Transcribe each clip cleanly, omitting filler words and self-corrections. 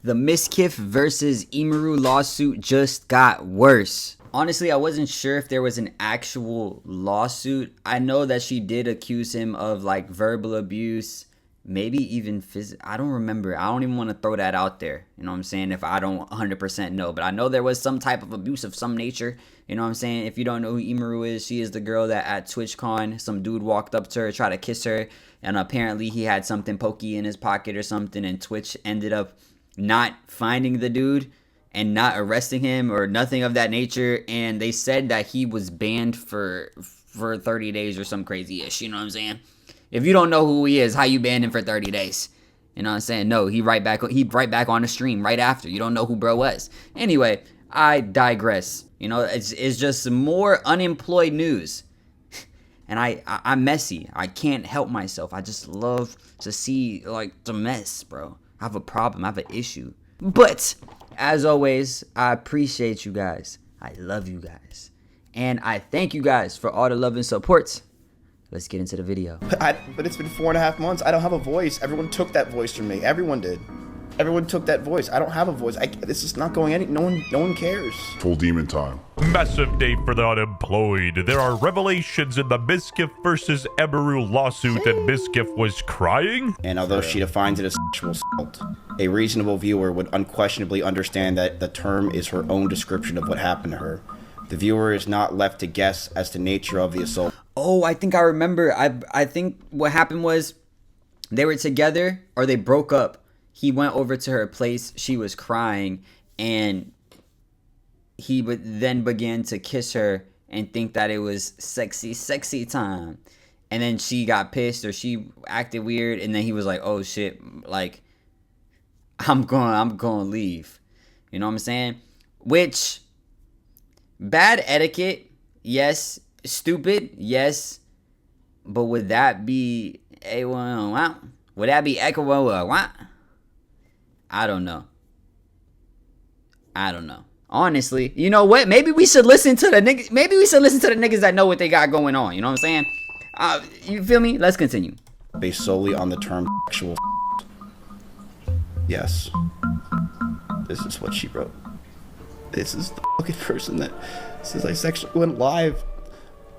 The Mizkif versus Emiru lawsuit just got worse. Honestly, I wasn't sure if there was an actual lawsuit. I know that she did accuse him of like verbal abuse, maybe even physical. I don't remember. I don't even want to throw that out there. You know what I'm saying? If I don't 100% know. But I know there was some type of abuse of some nature. You know what I'm saying? If you don't know who Emiru is, she is the girl that at TwitchCon, some dude walked up to her, tried to kiss her. And apparently he had something pokey in his pocket or something. And Twitch ended up not finding the dude and not arresting him or nothing of that nature. And they said that he was banned for 30 days or some crazy ish. You know what I'm saying? If you don't know who he is, how you ban him for 30 days? You know what I'm saying? No, he right back on the stream right after. You don't know who bro was. Anyway, I digress. You know, it's just some more unemployed news. And I'm messy. I can't help myself. I just love to see like the mess, bro. I have a problem. I have an issue. But as always, I appreciate you guys. I love you guys. And I thank you guys for all the love and support. Let's get into the video. But it's been 4.5 months. I don't have a voice. Everyone took that voice from me. Everyone did. Everyone took that voice. I don't have a voice. This is not going any. No one cares. Full demon time. Massive day for the unemployed. There are revelations in the Mizkif versus Emiru lawsuit, and Mizkif was crying. And although she defines it as sexual assault, a reasonable viewer would unquestionably understand that the term is her own description of what happened to her. The viewer is not left to guess as to nature of the assault. Oh, I think I remember. I think what happened was they were together or they broke up. He went over to her place. She was crying, and he then began to kiss her and think that it was sexy time. And then she got pissed or she acted weird, and then he was like, "Oh shit, like I'm going to leave." You know what I'm saying? Which bad etiquette, yes. Stupid, yes. But would that be A1? Would that be Echo? What? I don't know. Honestly, you know what? Maybe we should listen to the niggas. Maybe we should listen to the niggas that know what they got going on. You know what I'm saying? You feel me? Let's continue. Based solely on the term sexual. Yes. This is what she wrote. This is the fucking person that says I sexually went live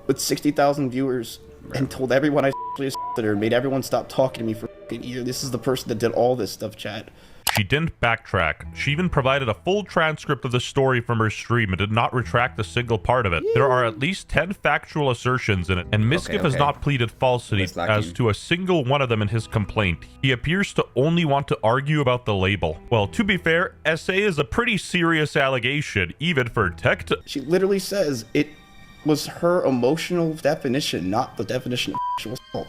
with 60,000 viewers and told everyone I sexually assaulted her and made everyone stop talking to me for fucking years. This is the person that did all this stuff, chat. She didn't backtrack. She even provided a full transcript of the story from her stream and did not retract a single part of it. There are at least 10 factual assertions in it, and Mizkif has not pleaded falsity as to a single one of them in his complaint. He appears to only want to argue about the label. Well, to be fair, SA is a pretty serious allegation, even for tech. She literally says it was her emotional definition, not the definition of sexual assault.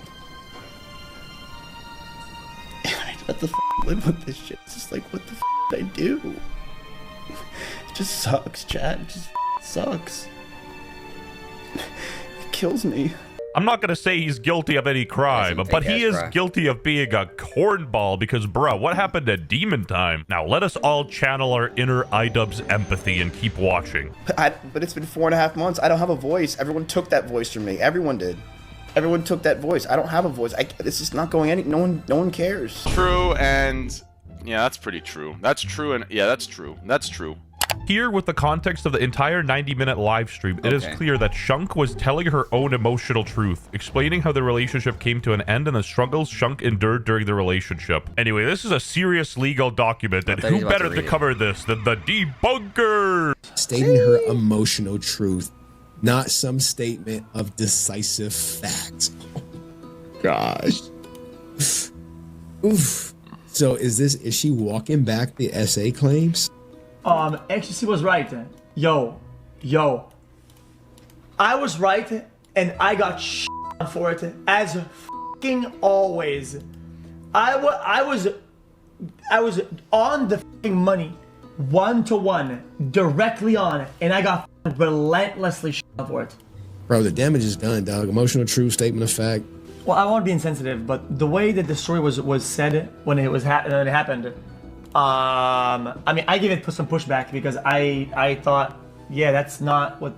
What the f live with this shit? It's just like, what the f did I do? It just sucks, chat. It just sucks. It kills me. I'm not gonna say he's guilty of any crime, but he is guilty of being a cornball because, bruh, what happened at Demon Time? Now, let us all channel our inner iDubbbz empathy and keep watching. But it's been 4.5 months. I don't have a voice. Everyone took that voice from me. Everyone did. Everyone took that voice. I don't have a voice. This is not going any. No one cares. True, and yeah, that's pretty true. That's true, and yeah, that's true. That's true. Here, with the context of the entire 90-minute live stream, it is clear that Shunk was telling her own emotional truth, explaining how the relationship came to an end and the struggles Shunk endured during the relationship. Anyway, this is a serious legal document, and who better to cover this than the debunker? Stating her emotional truth, not some statement of decisive fact. Gosh. Oof. So is she walking back the SA claims? Actually, she was right. Yo. I was right, and I got for it, as fucking always. I was on the fucking money, 1-to-1, directly on it, and I got relentlessly for it. Bro, the damage is done, dog. Emotional truth, statement of fact. Well, I won't be insensitive, but the way that the story was said when it happened, I mean, I give it some pushback because I thought, yeah, that's not what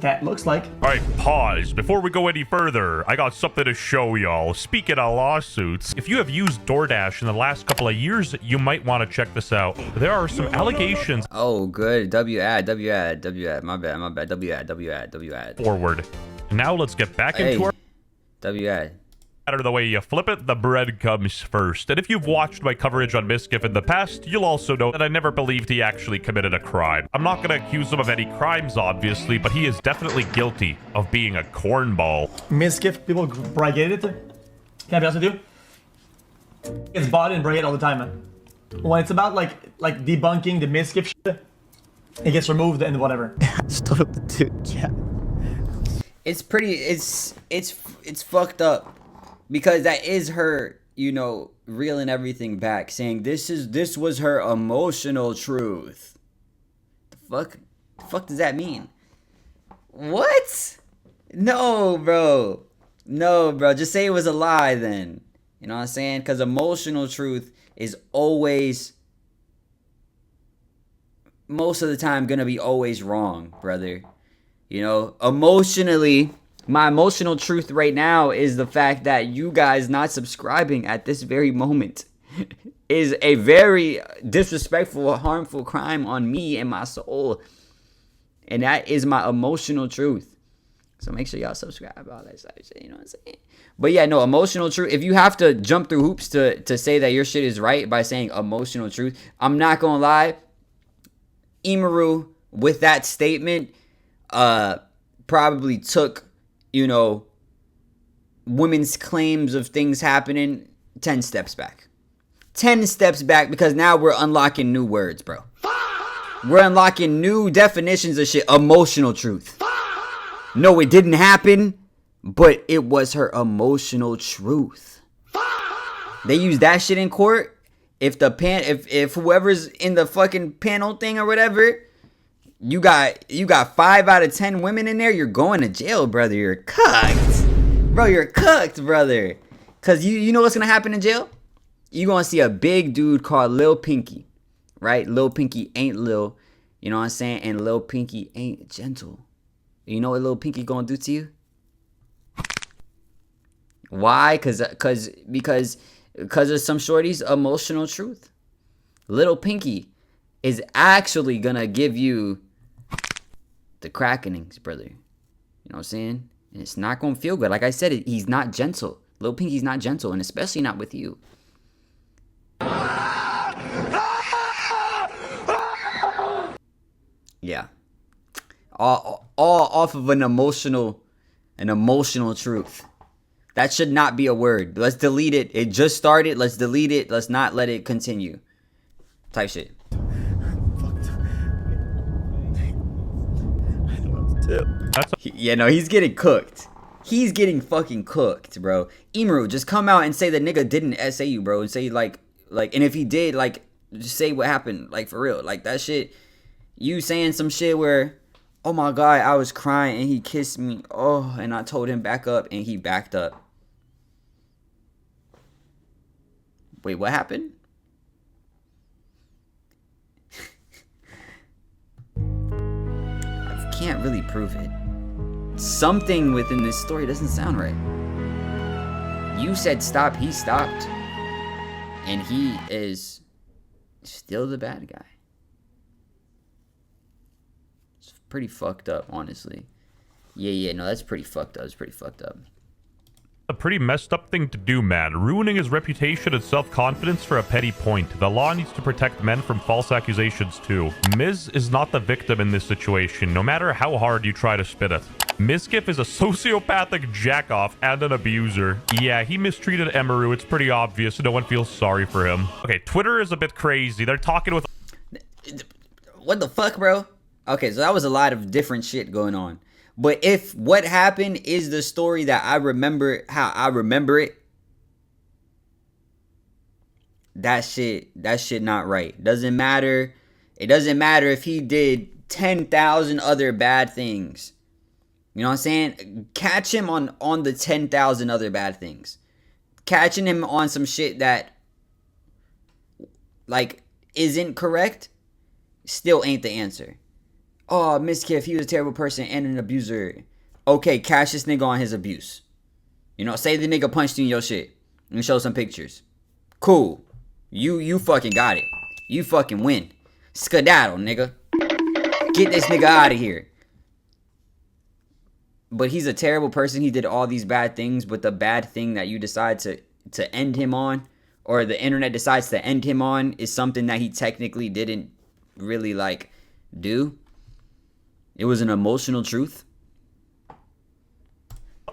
that looks like. All right, pause. Before we go any further, I got something to show y'all. Speaking of lawsuits, if you have used DoorDash in the last couple of years, you might want to check this out. There are some allegations. Oh, good. W ad. My bad. W ad. Forward. Now let's get back into our... W ad. Matter the way you flip it, the bread comes first. And if you've watched my coverage on Mizkif in the past, you'll also know that I never believed he actually committed a crime. I'm not going to accuse him of any crimes, obviously, but he is definitely guilty of being a cornball. Mizkif, people brigade it. Can I be honest with you? It's bought and brigade all the time, man. When it's about like debunking the Mizkif shit, it gets removed and whatever. Stood up the dude, yeah. It's pretty. It's fucked up. Because that is her, you know, reeling everything back, saying this was her emotional truth. The fuck does that mean? What? No, bro. Just say it was a lie then. You know what I'm saying? Because emotional truth is always, most of the time, gonna be always wrong, brother. You know, emotionally. My emotional truth right now is the fact that you guys not subscribing at this very moment is a very disrespectful, harmful crime on me and my soul. And that is my emotional truth. So make sure y'all subscribe, all that stuff, you know what I'm saying? But yeah, no, emotional truth. If you have to jump through hoops to say that your shit is right by saying emotional truth, I'm not gonna lie. Emiru, with that statement, probably took, you know, women's claims of things happening 10 steps back. 10 steps back, because now we're unlocking new words, bro. We're unlocking new definitions of shit. Emotional truth. No, it didn't happen, but it was her emotional truth. They use that shit in court. If whoever's in the fucking panel thing or whatever, you got 5 out of 10 women in there, you're going to jail, brother. You're cooked. Bro, you're cooked, brother. Cause you know what's gonna happen in jail? You're gonna see a big dude called Lil Pinky. Right? Lil Pinky ain't Lil. You know what I'm saying? And Lil Pinky ain't gentle. You know what Lil Pinky gonna do to you? Why? Because of some shorty's emotional truth. Lil Pinky is actually gonna give you the crackenings, brother. You know what I'm saying? And it's not gonna feel good. Like I said, he's not gentle. Lil Pinky's not gentle, and especially not with you. Yeah. All off of an emotional truth. That should not be a word. Let's delete it. It just started. Let's delete it. Let's not let it continue. Type shit. Yeah, no, he's getting cooked. He's getting fucking cooked, bro. Emiru, just come out and say the nigga didn't SA you, bro, and say like, and if he did, like, just say what happened, like, for real, like, that shit. You saying some shit where, oh my god, I was crying and he kissed me, oh, and I told him back up and he backed up. Wait, what happened? I can't really prove it. Something within this story doesn't sound right. You said stop, he stopped. And he is still the bad guy. It's pretty fucked up, honestly. Yeah, no, that's pretty fucked up. It's pretty fucked up. A pretty messed up thing to do, man. Ruining his reputation and self-confidence for a petty point. The law needs to protect men from false accusations too. Miz is not the victim in this situation, no matter how hard you try to spin it. Mizkif is a sociopathic jackoff and an abuser. Yeah, he mistreated Emiru. It's pretty obvious. No one feels sorry for him. Okay, Twitter is a bit crazy. They're talking with... What the fuck, bro? Okay, so that was a lot of different shit going on. But if what happened is the story that I remember, how I remember it, that shit not right. Doesn't matter. It doesn't matter if he did 10,000 other bad things. You know what I'm saying? Catch him on the 10,000 other bad things. Catching him on some shit that, like, isn't correct still ain't the answer. oh, Mizkif, he was a terrible person and an abuser. Okay, cash this nigga on his abuse. You know, say the nigga punched you in your shit. And show some pictures. Cool. You fucking got it. You fucking win. Skedaddle, nigga. Get this nigga out of here. But he's a terrible person. He did all these bad things. But the bad thing that you decide to end him on, or the internet decides to end him on, is something that he technically didn't really, like, do. It was an emotional truth.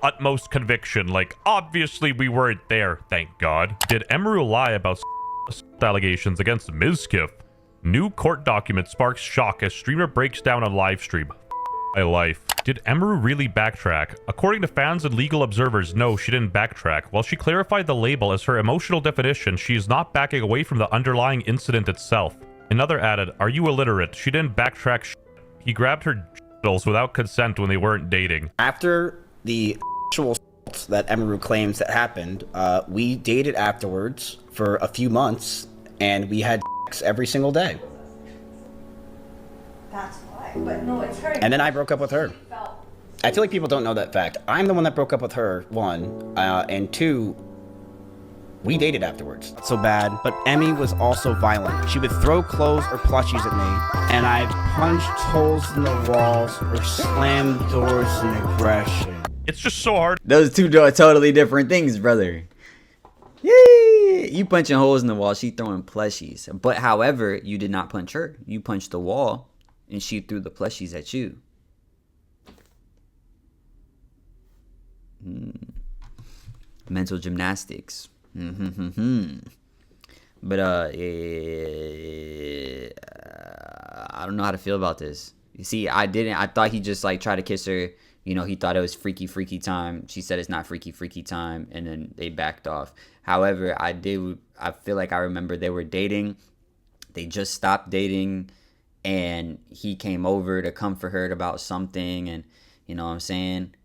Utmost conviction, like, obviously we weren't there, thank God. Did Emiru lie about allegations against Mizkif? New court document sparks shock as streamer breaks down on live stream. My life. Did Emiru really backtrack? According to fans and legal observers, no, she didn't backtrack. While she clarified the label as her emotional definition, she is not backing away from the underlying incident itself. Another added, are you illiterate? She didn't backtrack. He grabbed her genitals without consent when they weren't dating. After the actual that Emiru claims that happened, we dated afterwards for a few months, and we had sex every single day. That's why. But no, it's her. And then I broke up with her. I feel like people don't know that fact. I'm the one that broke up with her, one, and two, we dated afterwards. Not so bad, but Emmy was also violent. She would throw clothes or plushies at me, and I punched holes in the walls or slammed doors in aggression. It's just so hard. Those two are totally different things, brother. Yay! You punching holes in the wall, she throwing plushies. But however, you did not punch her. You punched the wall, and she threw the plushies at you. Mental gymnastics. But I don't know how to feel about this. You see, I thought he just like tried to kiss her. You know, he thought it was freaky time. She said it's not freaky time, and then they backed off. However, I feel like I remember they were dating. They just stopped dating, and he came over to comfort her about something, and you know what I'm saying?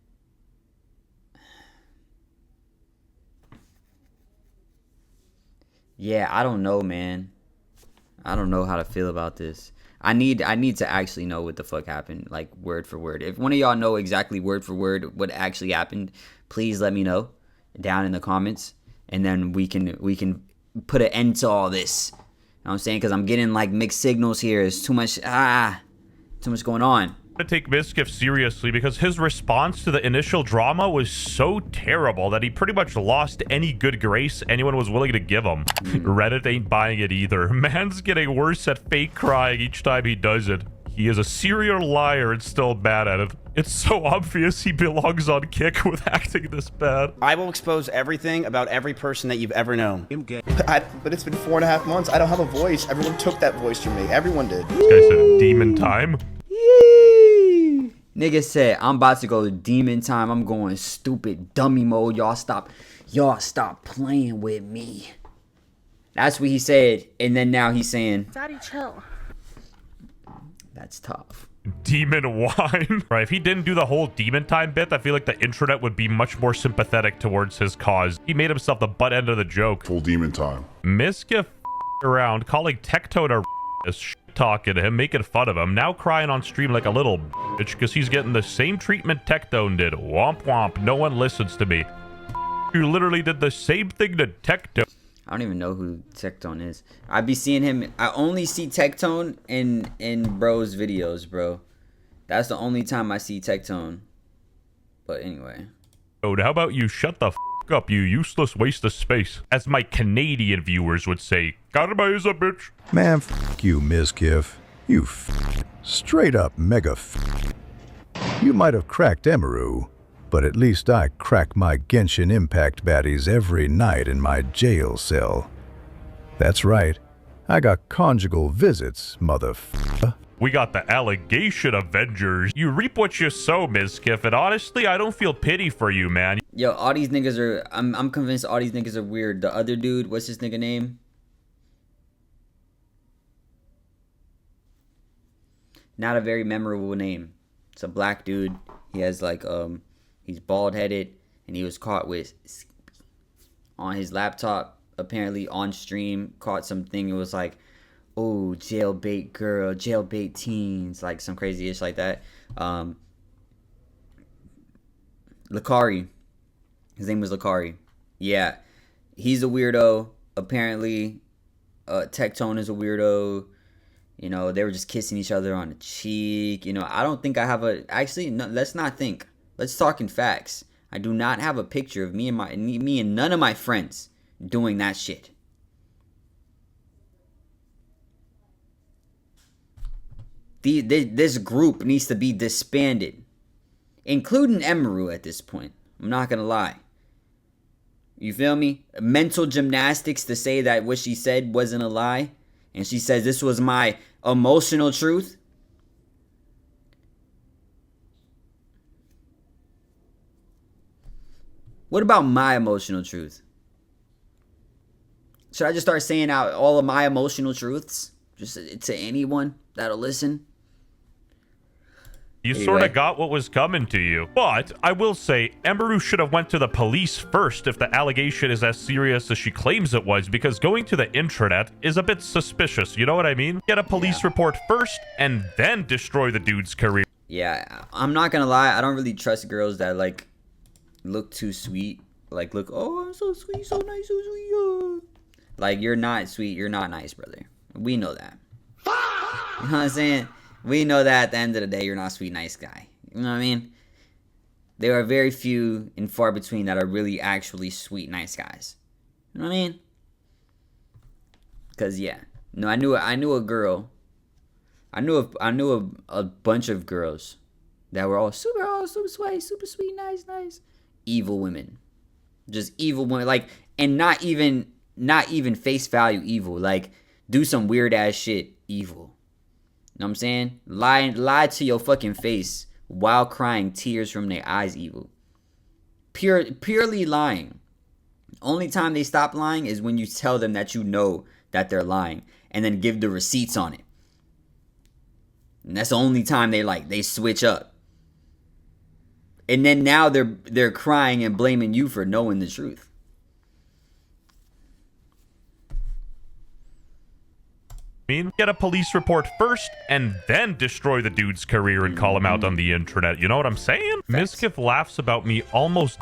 Yeah, I don't know, man. I don't know how to feel about this. I need to actually know what the fuck happened, like word for word. If one of y'all know exactly word for word what actually happened, please let me know down in the comments, and then we can put an end to all this. You know what I'm saying? Because I'm getting like mixed signals here. There's too much going on. To take Mizkif seriously because his response to the initial drama was so terrible that he pretty much lost any good grace anyone was willing to give him. Reddit ain't buying it either. Man's getting worse at fake crying each time he does it. He is a serial liar and still bad at it. It's so obvious he belongs on Kick with acting this bad. I will expose everything about every person that you've ever known. But it's been 4.5 months. I don't have a voice. Everyone took that voice from me. Everyone did. This guy said demon time. Nigga said, I'm about to go to demon time. I'm going stupid dummy mode. Y'all stop playing with me. That's what he said. And then now he's saying, Daddy, chill. That's tough. Demon wine. Right, if he didn't do the whole demon time bit, I feel like the intranet would be much more sympathetic towards his cause. He made himself the butt end of the joke. Full demon time. Mizkif around, calling Tectone a talking to him, making fun of him, now crying on stream like a little bitch because he's getting the same treatment Tectone did. Womp womp, no one listens to me. You literally did the same thing to Tectone. I don't even know who Tectone is. I be seeing him. I only see Tectone in bro's videos, bro. That's the only time I see Tectone. But anyway. Oh, how about you shut the f up, you useless waste of space? As my Canadian viewers would say, Karma is a bitch. Man, f you, Mizkif. You straight up mega You might have cracked Emiru, but at least I crack my Genshin Impact baddies every night in my jail cell. That's right. I got conjugal visits, motherfucker. We got the allegation Avengers. You reap what you sow, Mizkif, and honestly, I don't feel pity for you, man. Yo, all these niggas are... I'm convinced all these niggas are weird. The other dude, what's his nigga name? Not a very memorable name. It's a black dude. He has like, he's bald-headed, and he was caught with... on his laptop, apparently on stream, caught something. It was like... oh, jailbait girl, jailbait teens, like some crazy ish like that. Lakari. His name was Lakari. Yeah. He's a weirdo. Apparently, Tectone is a weirdo. You know, they were just kissing each other on the cheek. You know, I don't think I have a... Actually, no, let's not think. Let's talk in facts. I do not have a picture of me and none of my friends doing that shit. This group needs to be disbanded. Including Emiru at this point. I'm not going to lie. You feel me? Mental gymnastics to say that what she said wasn't a lie. And she says this was my emotional truth. What about my emotional truth? Should I just start saying out all of my emotional truths? Just to anyone that'll listen? You sort of got what was coming to you. But I will say, Emiru should have went to the police first if the allegation is as serious as she claims it was, because going to the intranet is a bit suspicious, you know what I mean? Get a police report first, and then destroy the dude's career. Yeah, I'm not gonna lie, I don't really trust girls that, like, look too sweet. Like, look, oh, I'm so sweet, so nice, so sweet, oh. Like, you're not sweet, you're not nice, brother. We know that. You know what I'm saying? We know that at the end of the day, you're not a sweet, nice guy. You know what I mean? There are very few and far between that are really actually sweet, nice guys. You know what I mean? Because, yeah. No, I knew a girl. I knew a bunch of girls that were all super sweet, nice. Evil women. Just evil women. Like, and not even face value evil. Like, do some weird ass shit evil. You know what I'm saying? Lie to your fucking face while crying tears from their eyes evil. Purely lying. Only time they stop lying is when you tell them that you know that they're lying and then give the receipts on it. And that's the only time they switch up. And then now they're crying and blaming you for knowing the truth. Get a police report first, and then destroy the dude's career and call him out on the internet. You know what I'm saying? Mizkif laughs about me almost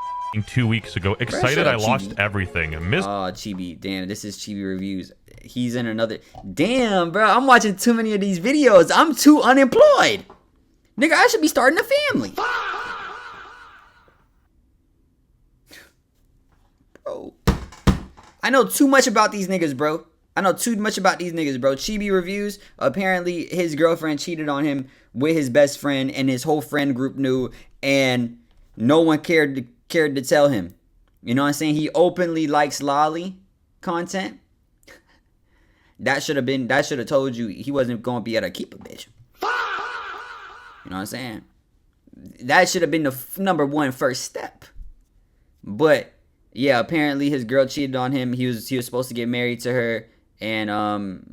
2 weeks ago. Excited I lost everything. Oh, Chibi. Damn, this is Chibi Reviews. He's in another... Damn, bro. I'm watching too many of these videos. I'm too unemployed. Nigga, I should be starting a family. Bro. I know too much about these niggas, bro. Chibi Reviews, apparently his girlfriend cheated on him with his best friend, and his whole friend group knew, and no one cared to tell him. You know what I'm saying? He openly likes lolly content. That should have told you he wasn't going to be able to keep a bitch. You know what I'm saying? That should have been the number one first step. But yeah, apparently his girl cheated on him. He was supposed to get married to her. And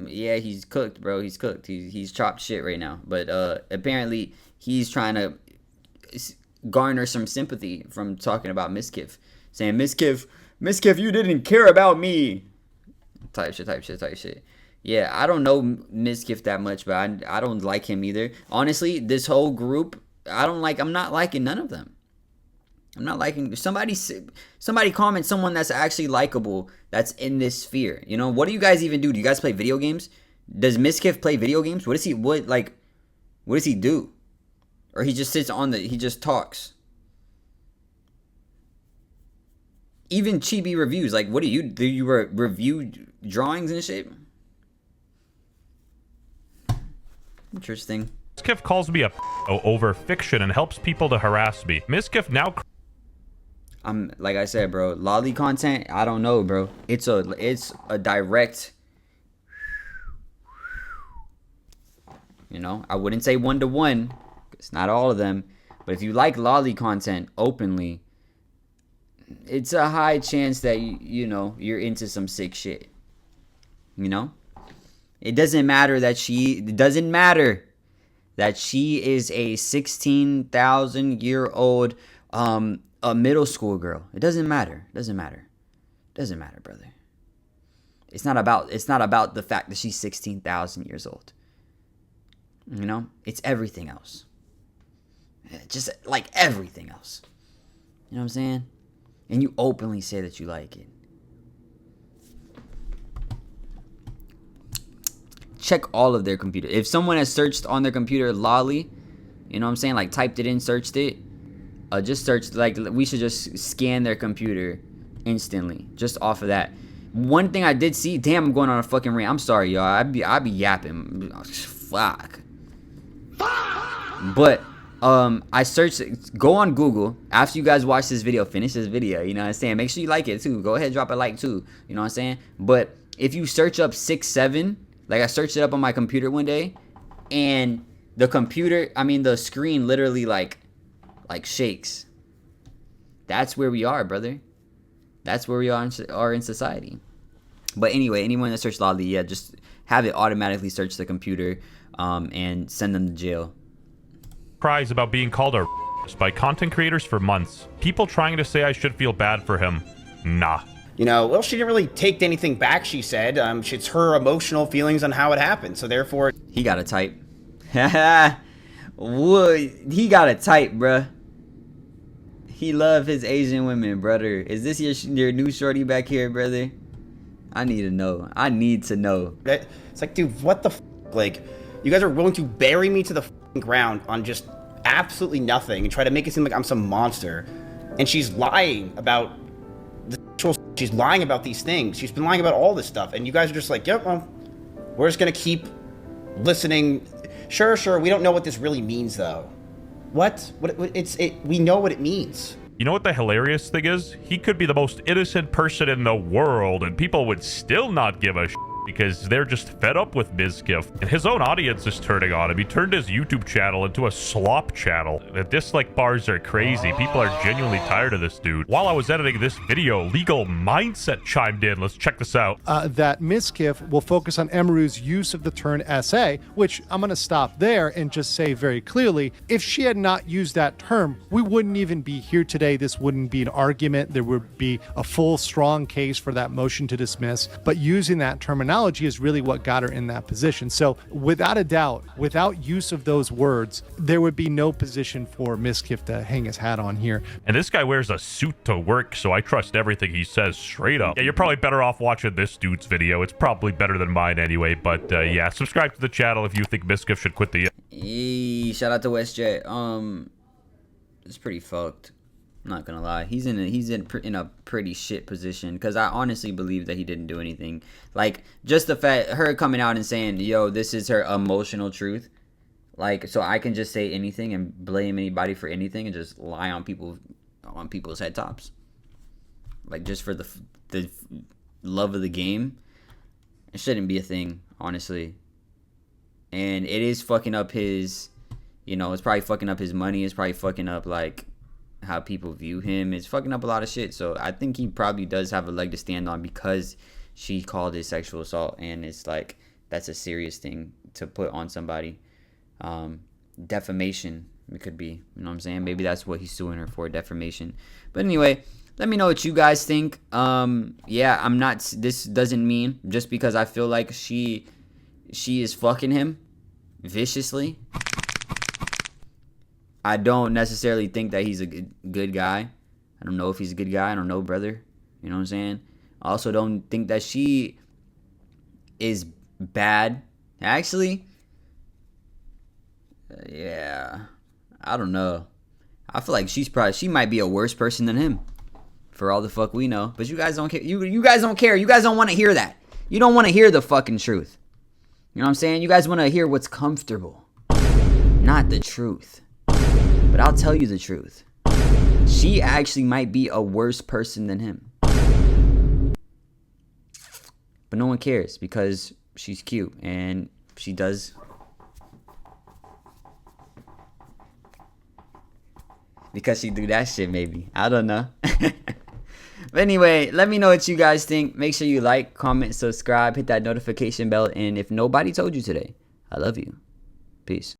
yeah, he's cooked, bro. He's cooked. He's chopped shit right now. But apparently he's trying to garner some sympathy from talking about Mizkif, saying Mizkif, you didn't care about me. Type shit. Yeah, I don't know Mizkif that much, but I don't like him either. Honestly, this whole group, I'm not liking none of them. I'm not liking somebody comment someone that's actually likable that's in this sphere. You know, what do you guys even do? Do you guys play video games? Does Mizkif play video games? What does he do? Or he just sits he just talks. Even Chibi Reviews, like, what do? You review drawings and shit? Interesting. Mizkif calls me over fiction and helps people to harass me. Mizkif now... like I said, bro, lolly content, I don't know, bro. It's a direct, you know, I wouldn't say 1-to-1. It's not all of them. But if you like lolly content openly, it's a high chance that you're into some sick shit. You know? It doesn't matter that she is a 16,000-year-old a middle school girl. It doesn't matter, brother. It's not about the fact that she's 16,000 years old. You know, it's everything else. Just like everything else. You know what I'm saying? And you openly say that you like it. Check all of their computer. If someone has searched on their computer lolly, you know what I'm saying, like typed it in, searched it, just search, like we should just scan their computer instantly just off of that. One thing I did see, damn, I'm going on a fucking rant. I'm sorry, y'all. I be yapping. Fuck. But I searched, go on Google after you guys watch this video, finish this video, you know what I'm saying? Make sure you like it too. Go ahead, drop a like too, you know what I'm saying? But if you search up 6'7", like I searched it up on my computer one day, and the computer, I mean the screen literally like shakes. That's where we are, brother. That's where we are in society. But anyway, anyone that searched lolly, yeah, just have it automatically search the computer and send them to jail. Cries about being called a by content creators for months. People trying to say I should feel bad for him. Nah. You know, well, she didn't really take anything back, she said. It's her emotional feelings on how it happened, so therefore... He got a type. He got a type, bruh. He love his Asian women, brother. Is this your new shorty back here, brother? I need to know. I need to know. It's like, dude, what the f***? Like, you guys are willing to bury me to the f***ing ground on just absolutely nothing and try to make it seem like I'm some monster. And she's lying about the sexual... She's lying about these things. She's been lying about all this stuff. And you guys are just like, yep, well, we're just going to keep listening. Sure, we don't know what this really means, though. What? We know what it means. You know what the hilarious thing is? He could be the most innocent person in the world, and people would still not give a shit because they're just fed up with Mizkif. And his own audience is turning on him. He turned his YouTube channel into a slop channel. The dislike bars are crazy. People are genuinely tired of this dude. While I was editing this video, Legal Mindset chimed in. Let's check this out. That Mizkif will focus on Emiru's use of the term SA, which I'm going to stop there and just say very clearly, if she had not used that term, we wouldn't even be here today. This wouldn't be an argument. There would be a full, strong case for that motion to dismiss. But using that terminology is really what got her in that position. So without a doubt, without use of those words, there would be no position for Mizkif to hang his hat on here. And this guy wears a suit to work, so I trust everything he says straight up. Yeah, you're probably better off watching this dude's video. It's probably better than mine anyway, but yeah, subscribe to the channel if you think Mizkif should quit the... Shout out to WestJet. It's pretty fucked. I'm not gonna lie. He's in a pretty shit position, because I honestly believe that he didn't do anything. Like, just the fact, her coming out and saying, yo, this is her emotional truth. Like, so I can just say anything and blame anybody for anything and just lie on people's head tops. Like, just for the love of the game. It shouldn't be a thing, honestly. And it is fucking up his, it's probably fucking up his money. It's probably fucking up, like, how people view him. It's fucking up a lot of shit. So I think he probably does have a leg to stand on, because she called it sexual assault, and it's like, that's a serious thing to put on somebody. Defamation, it could be, you know what I'm saying? Maybe that's what he's suing her for, defamation. But anyway, let me know what you guys think. Yeah, this doesn't mean just because I feel like she is fucking him viciously, I don't necessarily think that he's a good guy. I don't know if he's a good guy. I don't know, brother. You know what I'm saying? I also don't think that she is bad. Actually, yeah, I don't know. I feel like she might be a worse person than him, for all the fuck we know. But you guys don't care. You guys don't care. You guys don't want to hear that. You don't want to hear the fucking truth. You know what I'm saying? You guys want to hear what's comfortable, not the truth. But I'll tell you the truth. She actually might be a worse person than him. But no one cares, because she's cute and she does. Because she do that shit, maybe. I don't know. But anyway, let me know what you guys think. Make sure you like, comment, subscribe, hit that notification bell. And if nobody told you today, I love you. Peace.